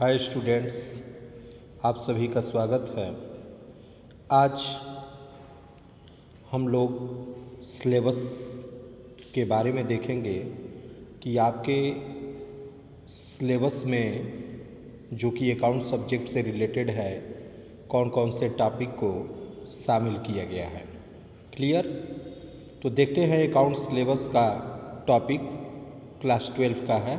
Hi students, आप सभी का स्वागत है। आज हम लोग सिलेबस के बारे में देखेंगे कि आपके सिलेबस में जो कि अकाउंट सब्जेक्ट से रिलेटेड है कौन कौन से टॉपिक को शामिल किया गया है। क्लियर? तो देखते हैं अकाउंट सिलेबस का टॉपिक क्लास 12 का है।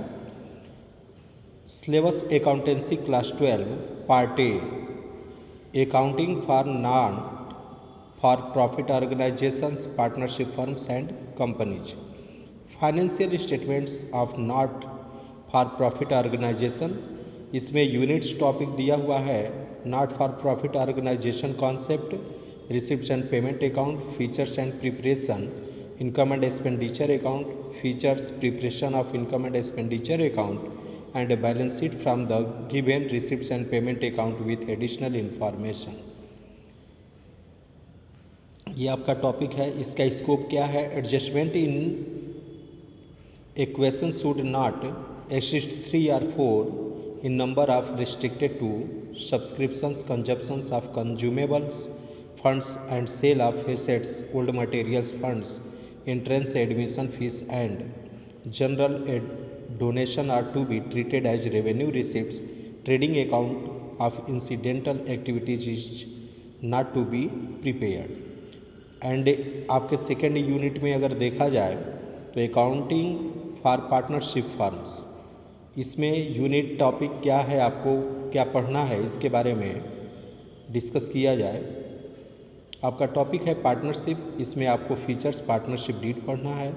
Syllabus accountancy class 12 part A accounting for non for profit organisations partnership firms and companies financial statements of not for profit organisation. इसमें यूनिट्स टॉपिक दिया हुआ है not for profit organisation concept, receipts and payment account, features and preparation, income and expenditure account, features preparation of income and expenditure account and a balance sheet from the given receipts and payment account with additional information। ये आपका topic है। इसका scope क्या है? Adjustment in equation should not exist 3 or 4 in number of restricted to subscriptions, consumptions of consumables funds and sale of assets, old materials funds, entrance admission fees and general donation are to be treated as revenue receipts. Trading account of incidental activities is not to be prepared। And आपके second unit में अगर देखा जाए तो accounting for partnership firms, इसमें unit topic क्या है, आपको क्या पढ़ना है, इसके बारे में डिस्कस किया जाए। आपका टॉपिक है पार्टनरशिप। इसमें आपको फीचर्स पार्टनरशिप डीड पढ़ना है,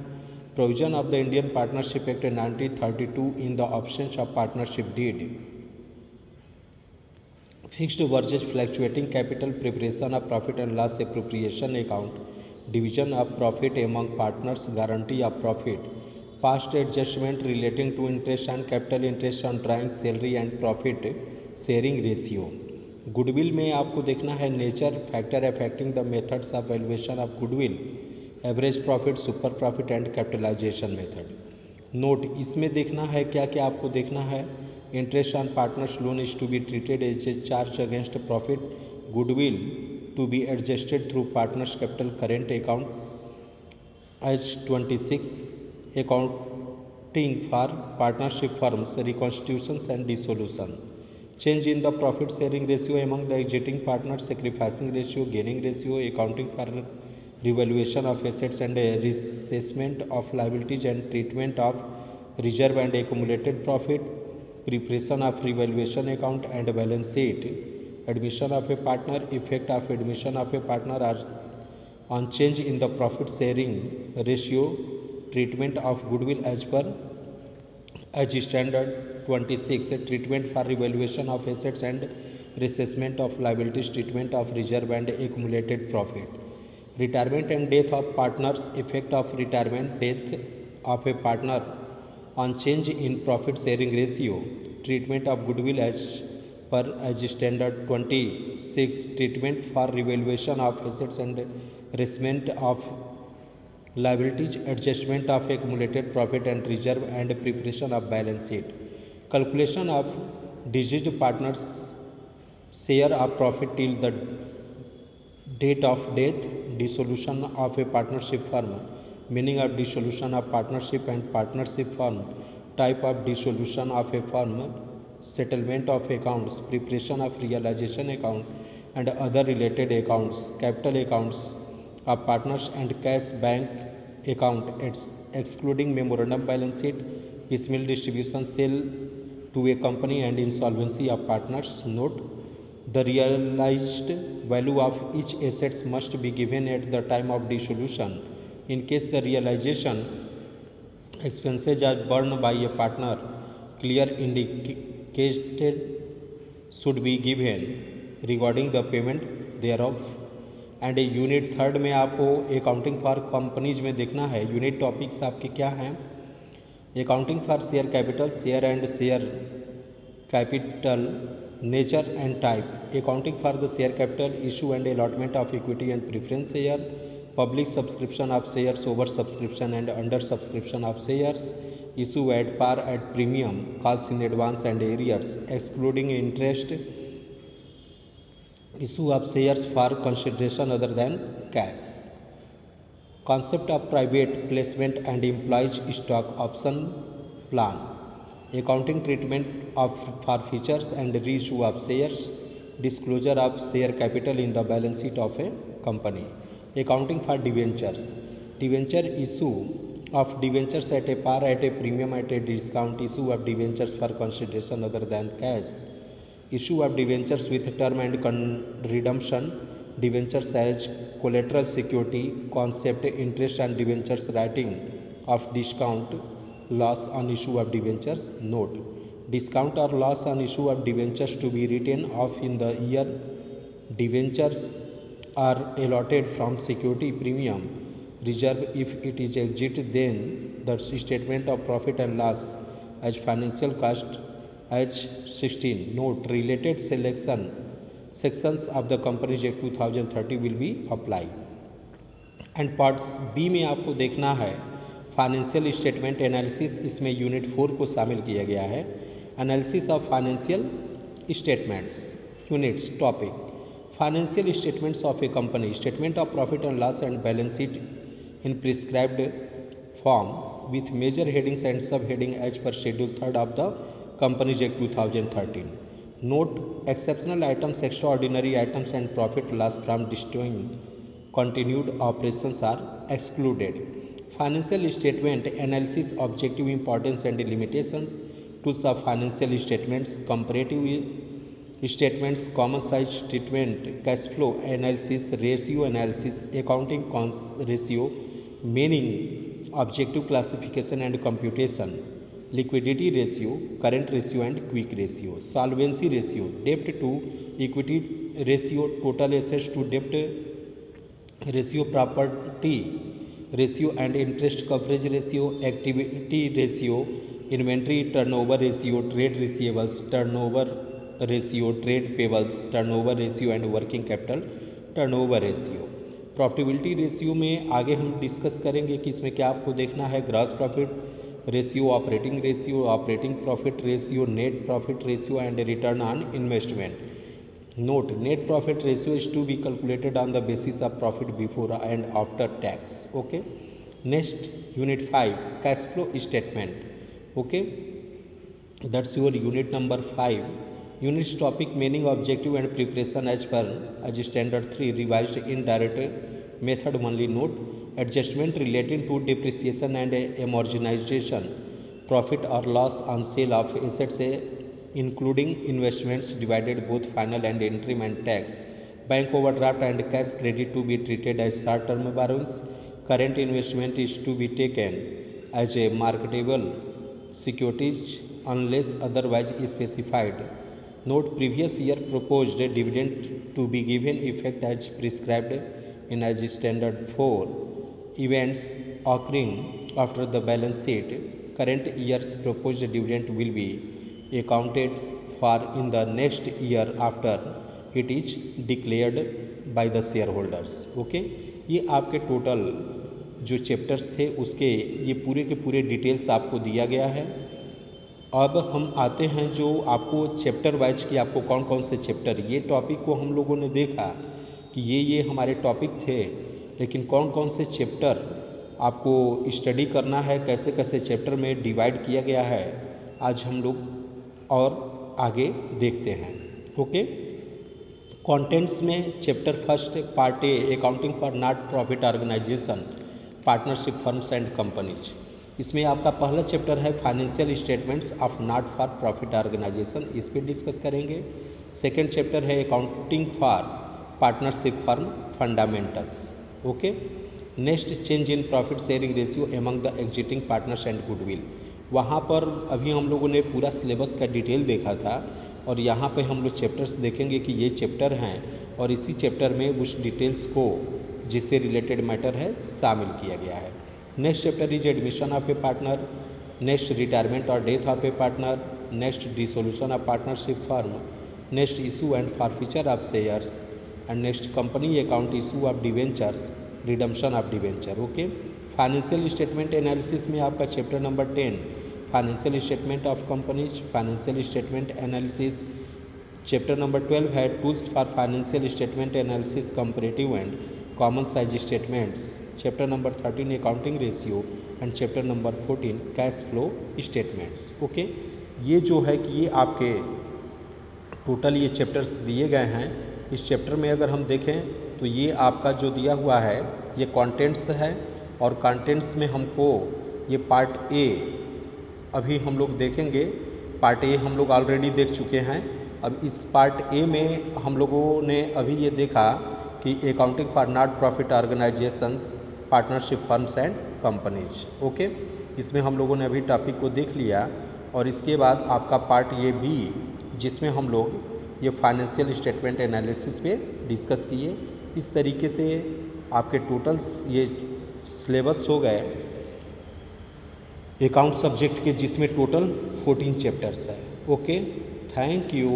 provision of the Indian partnership act 1932 in the options of partnership deed, fixed versus fluctuating capital, preparation of profit and loss appropriation account, division of profit among partners, guarantee of profit, past adjustment relating to interest and capital interest on drawing salary and profit sharing ratio. Goodwill में आपको देखना है nature, factor affecting the methods of valuation of goodwill, average profit, super profit and capitalisation method. Note, इसमें देखना है क्या क्या आपको देखना है। Interest on partners loan is to be treated as a charge against profit, goodwill to be adjusted through partners capital current account. As 26 accounting for partnership firms, reconstitutions and dissolution, change in the profit sharing ratio among the exiting partners, sacrificing ratio, gaining ratio, accounting for revaluation of assets and reassessment of liabilities and treatment of reserve and accumulated profit, preparation of revaluation account and balance sheet, admission of a partner, effect of admission of a partner on change in the profit sharing ratio, treatment of goodwill as per as standard 26, treatment for revaluation of assets and reassessment of liabilities, treatment of reserve and accumulated profit, retirement and death of partners, effect of retirement death of a partner on change in profit sharing ratio, treatment of goodwill as per as standard 26, treatment for revaluation of assets and reassessment of liabilities, adjustment of accumulated profit and reserve and preparation of balance sheet, calculation of deceased partners share of profit till the date of death, dissolution of a partnership firm, meaning of dissolution of partnership and partnership firm, type of dissolution of a firm, settlement of accounts, preparation of realization account and other related accounts, capital accounts of partners and cash bank account excluding memorandum balance sheet, piecemeal distribution, sale to a company and insolvency of partners. Note, the realized value of each assets must be given at the time of dissolution. In case the realization expenses are borne by a partner, clear indicated should be given regarding the payment thereof। And unit third में आपको accounting for companies में देखना है। Unit topics आपके क्या हैं? Accounting for share capital, share and share capital, nature and type, accounting for the share capital, issue and allotment of equity and preference share, public subscription of shares, over subscription and under subscription of shares, issue at par at premium, calls in advance and arrears, excluding interest, issue of shares for consideration other than cash. Concept of private placement and employees stock option plan, accounting treatment of for features and reissue of shares, disclosure of share capital in the balance sheet of a company, accounting for debentures, debenture issue of debentures at a par at a premium at a discount, issue of debentures for consideration other than cash, issue of debentures with term and redemption, debentures as collateral security, concept interest and debentures, writing of discount loss on issue of debentures. Note: discount or loss on issue of debentures to be written off in the year debentures are allotted from security premium reserve. If it is exit, then the statement of profit and loss as financial cost as 16. Note: related sections of the Companies Act 2030 will be applied. And parts B में आपको देखना है financial statement analysis, इसमें unit 4 को शामिल किया गया है। Analysis of financial statements units topic financial statements of a company, statement of profit and loss and balance sheet in prescribed form with major headings and sub heading as per schedule 3 of the Companies Act 2013. Note: exceptional items, extraordinary items and profit loss from discontinued operations are excluded. Financial statement analysis objective, importance and limitations, tools of financial statements, comparative statements, common size statement, cash flow analysis, ratio analysis, accounting ratio, meaning, objective classification and computation, liquidity ratio, current ratio and quick ratio, solvency ratio, debt to equity ratio, total assets to debt ratio, property ratio and interest coverage ratio, activity ratio, inventory turnover ratio, trade receivables turnover ratio, trade payables turnover ratio and working capital turnover ratio. Profitability ratio में आगे हम discuss करेंगे कि इसमें क्या आपको देखना है, gross profit ratio, operating ratio, operating profit ratio, net profit ratio and return on investment. Note: net profit ratio is to be calculated on the basis of profit before and after tax. Okay. Next unit 5 cash flow statement. Okay, that's your unit number 5. Units topic meaning, objective and preparation as standard 3 revised in direct method only. Note: adjustment relating to depreciation and amortization, profit or loss on sale of assets including investments, divided both final and interim, and tax. Bank overdraft and cash credit to be treated as short term borrowings. Current investment is to be taken as a marketable securities unless otherwise specified. Note: previous year proposed dividend to be given effect as prescribed in as standard 4. Events occurring after the balance sheet, current year's proposed dividend will be accounted for in the next year after it is declared by the shareholders. Okay, ये आपके total जो chapters थे उसके ये पूरे के पूरे details आपको दिया गया है. अब हम आते हैं जो आपको चैप्टर वाइज कि आपको कौन कौन से चैप्टर, ये टॉपिक को हम लोगों ने देखा कि ये हमारे टॉपिक थे, लेकिन कौन कौन से चैप्टर आपको स्टडी करना है, कैसे कैसे चैप्टर में डिवाइड किया गया है, आज हम लोग और आगे देखते हैं. ओके. कंटेंट्स में chapter first part A accounting for not profit organisation, partnership firms and companies. इसमें आपका पहला चैप्टर है financial statements of not for profit organisation, इस पर डिस्कस करेंगे. सेकेंड चैप्टर है accounting for partnership firm fundamentals. Okay. Next change in profit sharing ratio among the exiting partners and goodwill. वहाँ पर अभी हम लोगों ने पूरा सिलेबस का डिटेल देखा था और यहाँ पे हम लोग चैप्टर्स देखेंगे कि ये चैप्टर हैं और इसी चैप्टर में उस डिटेल्स को जिससे रिलेटेड मैटर है शामिल किया गया है. Next chapter is admission of a partner, next retirement और death of a partner, next dissolution of partnership firm, next issue and forfeiture of shares, and next company account, issue of debentures, redemption of debenture. Okay. Financial statement analysis में आपका chapter number 10 financial statement of companies, financial statement analysis. Chapter number 12 है tools for financial statement analysis comparative and common size statements. Chapter number 13 accounting ratio and chapter number 14 cash flow statements. Okay, ये जो है कि ये आपके total ये chapters दिए गए हैं। इस चैप्टर में अगर हम देखें तो ये आपका जो दिया हुआ है ये कंटेंट्स है, और कंटेंट्स में हमको ये पार्ट ए अभी हम लोग देखेंगे। पार्ट ए हम लोग ऑलरेडी देख चुके हैं। अब इस पार्ट ए में हम लोगों ने अभी ये देखा कि accounting for not profit organisations, partnership firms and companies. Okay, इसमें हम लोगों ने अभी टॉपिक को देख लिया। और इसके बाद आपका पार्ट ये बी, जिसमें हम लोग ये फाइनेंशियल स्टेटमेंट एनालिसिस पे डिस्कस किए। इस तरीके से आपके टोटल्स ये सिलेबस हो गए अकाउंट सब्जेक्ट के, जिसमें टोटल 14 चैप्टर्स है। Okay, thank you.